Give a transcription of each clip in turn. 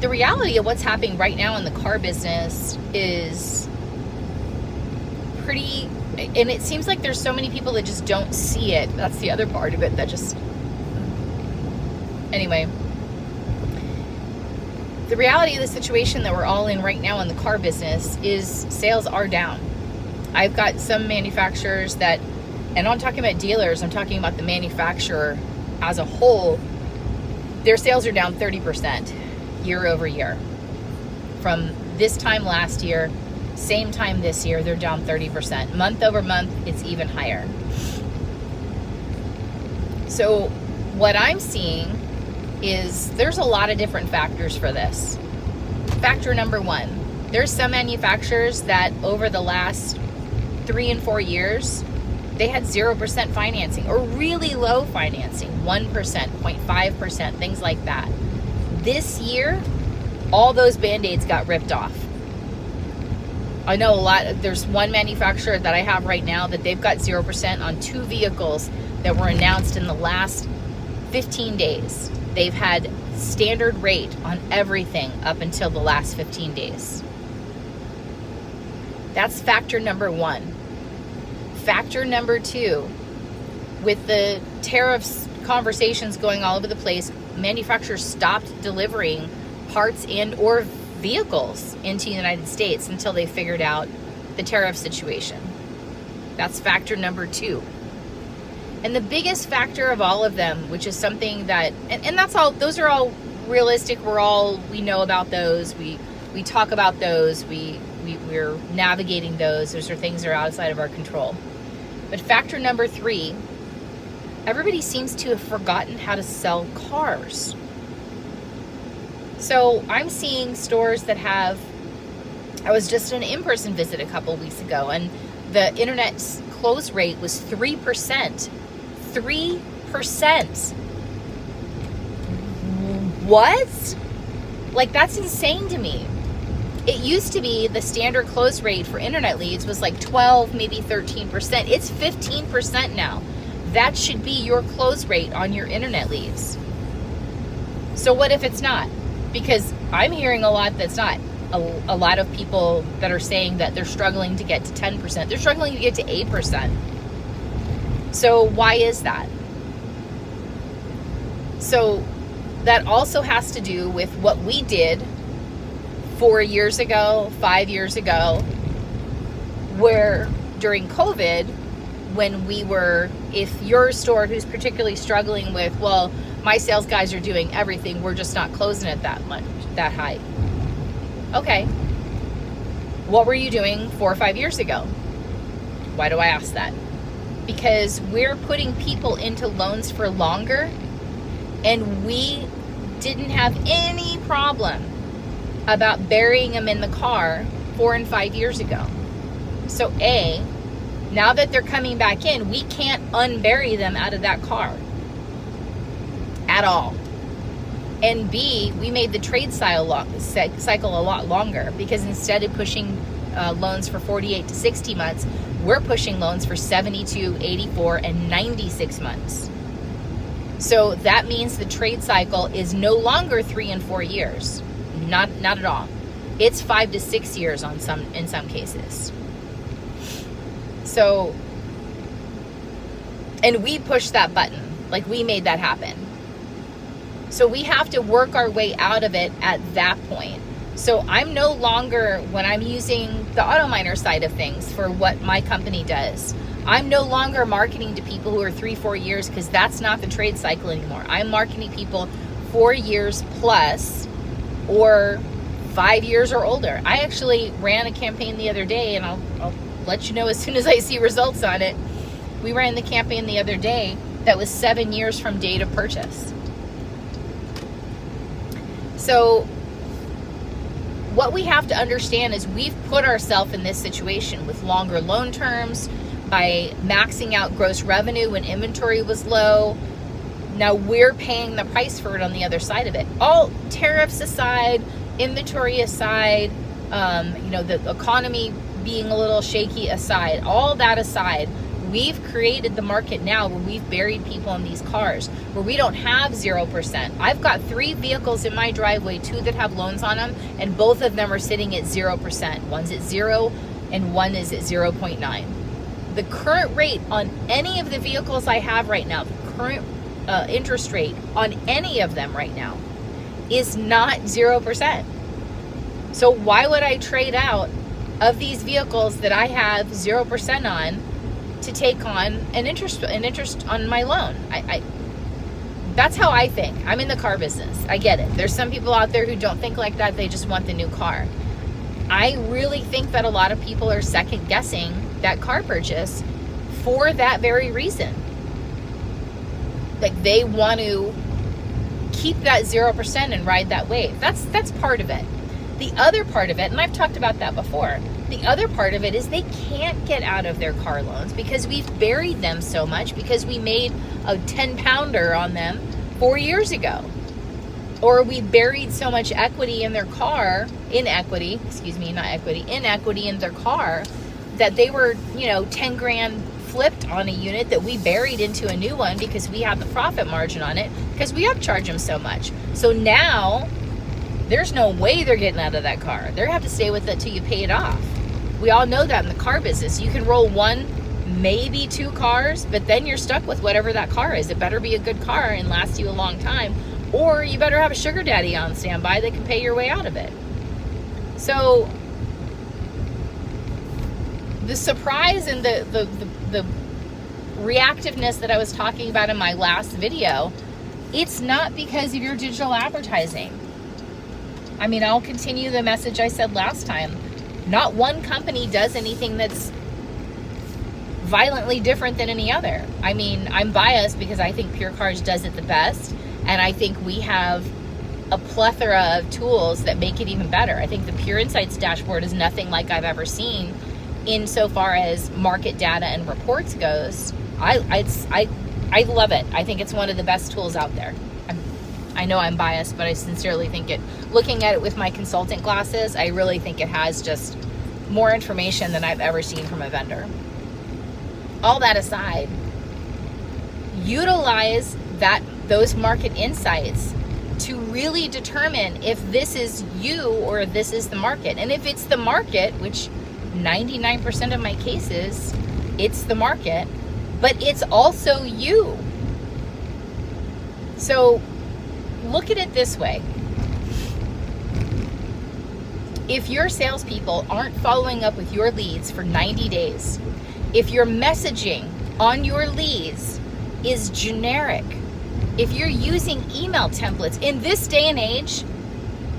the reality of what's happening right now in the car business is pretty, and it seems like there's so many people that just don't see it. That's the other part of it that just, anyway. The reality of the situation that we're all in right now in the car business is sales are down. I've got some manufacturers that, and I'm talking about dealers, I'm talking about the manufacturer as a whole, their sales are down 30% year over year. From this time last year, same time this year, they're down 30%. Month over month, it's even higher. So what I'm seeing is there's a lot of different factors for this. Factor number one, there's some manufacturers that over the last 3 and 4 years, they had 0% financing or really low financing, 1%, 0.5%, things like that. This year, all those Band-Aids got ripped off. I know there's one manufacturer that I have right now that they've got 0% on 2 vehicles that were announced in the last 15 days. They've had standard rate on everything up until the last 15 days. That's factor number one. Factor number two, with the tariffs conversations going all over the place, manufacturers stopped delivering parts and or vehicles into the United States until they figured out the tariff situation. That's factor number two. And the biggest factor of all of them, which is something that, and that's all, those are all realistic. We know about those. We talk about those. We're navigating those. Those are things that are outside of our control. But factor number three, everybody seems to have forgotten how to sell cars. So I'm seeing stores that have, I was just at an in-person visit a couple weeks ago, and the internet close rate was 3%. 3%. What? Like, that's insane to me. It used to be the standard close rate for internet leads was like 12, maybe 13%. It's 15% now. That should be your close rate on your internet leads. So what if it's not? Because I'm hearing a lot that's not. A lot of people that are saying that they're struggling to get to 10%. They're struggling to get to 8%. So why is that? So that also has to do with what we did 4 years ago, 5 years ago, where during COVID, when we were, if your store who's particularly struggling with, well, my sales guys are doing everything, we're just not closing it that much, that high. Okay. What were you doing 4 or 5 years ago? Why do I ask that? Because we're putting people into loans for longer, and we didn't have any problem about burying them in the car 4 and 5 years ago. So A, now that they're coming back in, we can't unbury them out of that car at all. And B, we made the trade cycle a lot longer, because instead of pushing loans for 48 to 60 months, we're pushing loans for 72, 84, and 96 months. So that means the trade cycle is no longer 3 and 4 years. Not at all. It's 5 to 6 years in some cases. So, and we pushed that button. Like, we made that happen. So we have to work our way out of it at that point. So I'm no longer, when I'm using the AutoMiner side of things for what my company does, I'm no longer marketing to people who are 3-4 years, because that's not the trade cycle anymore. I'm marketing people 4 years plus or 5 years or older. I actually ran a campaign the other day, and I'll let you know as soon as I see results on it. We ran the campaign the other day that was 7 years from date of purchase. So what we have to understand is we've put ourselves in this situation with longer loan terms, by maxing out gross revenue when inventory was low. Now we're paying the price for it on the other side of it. All tariffs aside, inventory aside, the economy being a little shaky aside, all that aside, We've created the market now where we've buried people in these cars, where we don't have 0%. I've got 3 vehicles in my driveway, 2 that have loans on them, and both of them are sitting at 0%. One's at 0 and one is at 0.9. The current rate on any of the vehicles I have right now, the current interest rate on any of them right now is not 0%. So why would I trade out of these vehicles that I have 0% on to take on an interest on my loan? That's how I think. I'm in the car business. I get it. There's some people out there who don't think like that. They just want the new car. I really think that a lot of people are second guessing that car purchase for that very reason. Like, they want to keep that 0% and ride that wave. That's part of it. The other part of it, and I've talked about that before, the other part of it is they can't get out of their car loans because we've buried them so much, because we made a 10-pounder on them 4 years ago. Or we buried so much equity in their car, inequity in their car, that they were, 10 grand flipped on a unit that we buried into a new one because we have the profit margin on it, because we upcharge them so much. So now there's no way they're getting out of that car. They have to stay with it till you pay it off. We all know that in the car business. You can roll 1, maybe 2 cars, but then you're stuck with whatever that car is. It better be a good car and last you a long time, or you better have a sugar daddy on standby that can pay your way out of it. So the surprise and the reactiveness that I was talking about in my last video, it's not because of your digital advertising. I mean, I'll continue the message I said last time. Not one company does anything that's violently different than any other. I mean, I'm biased because I think Pure Cars does it the best, and I think we have a plethora of tools that make it even better. I think the Pure Insights dashboard is nothing like I've ever seen insofar as market data and reports goes. I love it. I think it's one of the best tools out there. I know I'm biased, but I sincerely think it. Looking at it with my consultant glasses, I really think it has just more information than I've ever seen from a vendor. All that aside, utilize those market insights to really determine if this is you or if this is the market. And if it's the market, which 99% of my cases, it's the market, but it's also you. So look at it this way. If your salespeople aren't following up with your leads for 90 days, if your messaging on your leads is generic, if you're using email templates in this day and age,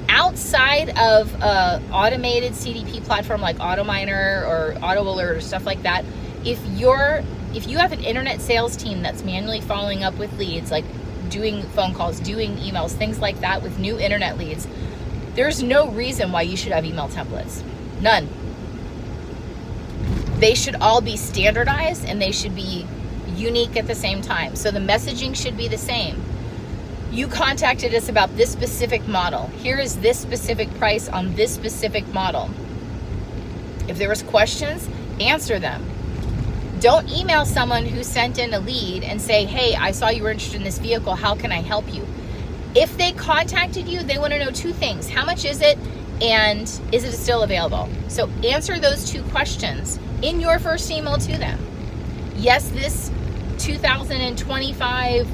outside of automated CDP platform like AutoMiner or AutoAlert or stuff like that, if you have an internet sales team that's manually following up with leads, like doing phone calls, doing emails, things like that with new internet leads, there's no reason why you should have email templates. None. They should all be standardized and they should be unique at the same time. So the messaging should be the same. You contacted us about this specific model. Here is this specific price on this specific model. If there was questions, answer them. Don't email someone who sent in a lead and say, hey, I saw you were interested in this vehicle. How can I help you? If they contacted you, they want to know 2 things. How much is it? And is it still available? So answer those 2 questions in your first email to them. Yes, this 2025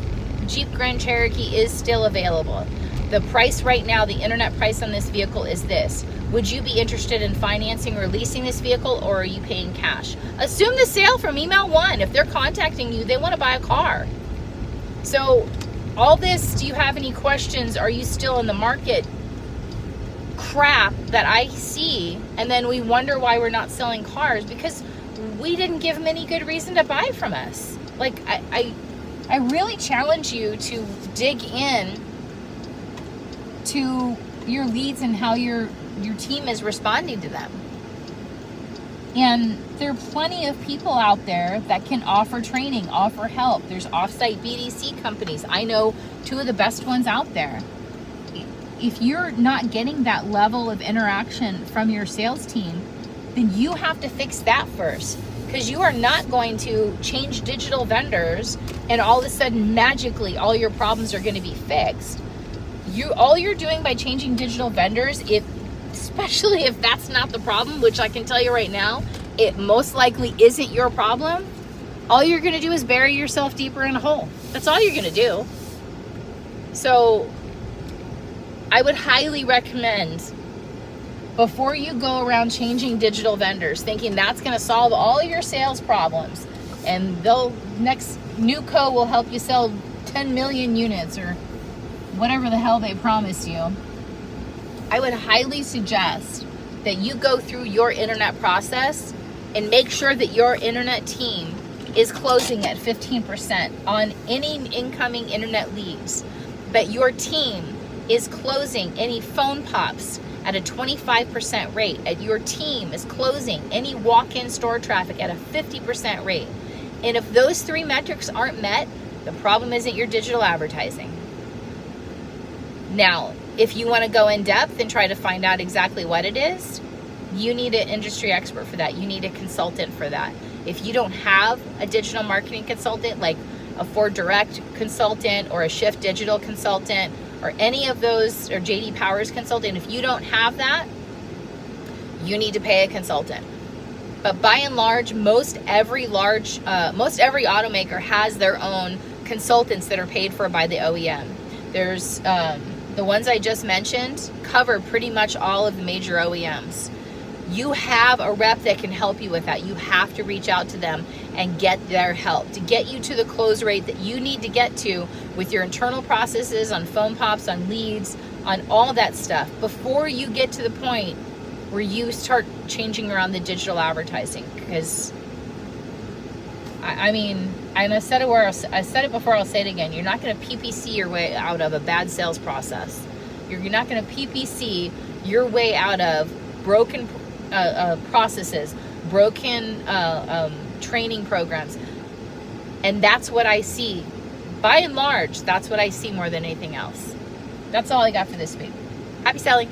Jeep Grand Cherokee is still available. The price right now, the internet price on this vehicle is this. Would you be interested in financing or leasing this vehicle, or are you paying cash? Assume the sale from email 1. If they're contacting you, they want to buy a car. So all this, do you have any questions? Are you still in the market? Crap that I see, and then we wonder why we're not selling cars because we didn't give them any good reason to buy from us. Like, I really challenge you to dig in to your leads and how your team is responding to them. And there are plenty of people out there that can offer training, offer help. There's offsite BDC companies. I know 2 of the best ones out there. If you're not getting that level of interaction from your sales team, then you have to fix that first. because you are not going to change digital vendors and all of a sudden magically all your problems are going to be fixed. All you're doing by changing digital vendors, especially if that's not the problem, which I can tell you right now, it most likely isn't your problem, all you're going to do is bury yourself deeper in a hole. That's all you're going to do. So I would highly recommend, before you go around changing digital vendors, thinking that's going to solve all your sales problems and next NewCo will help you sell 10 million units or whatever the hell they promise you, I would highly suggest that you go through your internet process and make sure that your internet team is closing at 15% on any incoming internet leads, that your team is closing any phone pops at a 25% rate, and your team is closing any walk-in store traffic at a 50% rate. And if those three metrics aren't met, the problem isn't your digital advertising. Now, if you want to go in depth and try to find out exactly what it is, you need an industry expert for that. You need a consultant for that. If you don't have a digital marketing consultant like a Ford Direct consultant or a Shift Digital consultant or any of those, or JD Powers consultant, if you don't have that, you need to pay a consultant. But by and large, most every automaker has their own consultants that are paid for by the OEM. There's the ones I just mentioned cover pretty much all of the major OEMs. You have a rep that can help you with that. You have to reach out to them and get their help to get you to the close rate that you need to get to with your internal processes on phone pops, on leads, on all that stuff before you get to the point where you start changing around the digital advertising. Because I mean, and I said it before, I'll say it again. You're not going to PPC your way out of a bad sales process. You're not going to PPC your way out of broken processes, broken training programs. And that's what I see. By and large, that's what I see more than anything else. That's all I got for this week. Happy selling.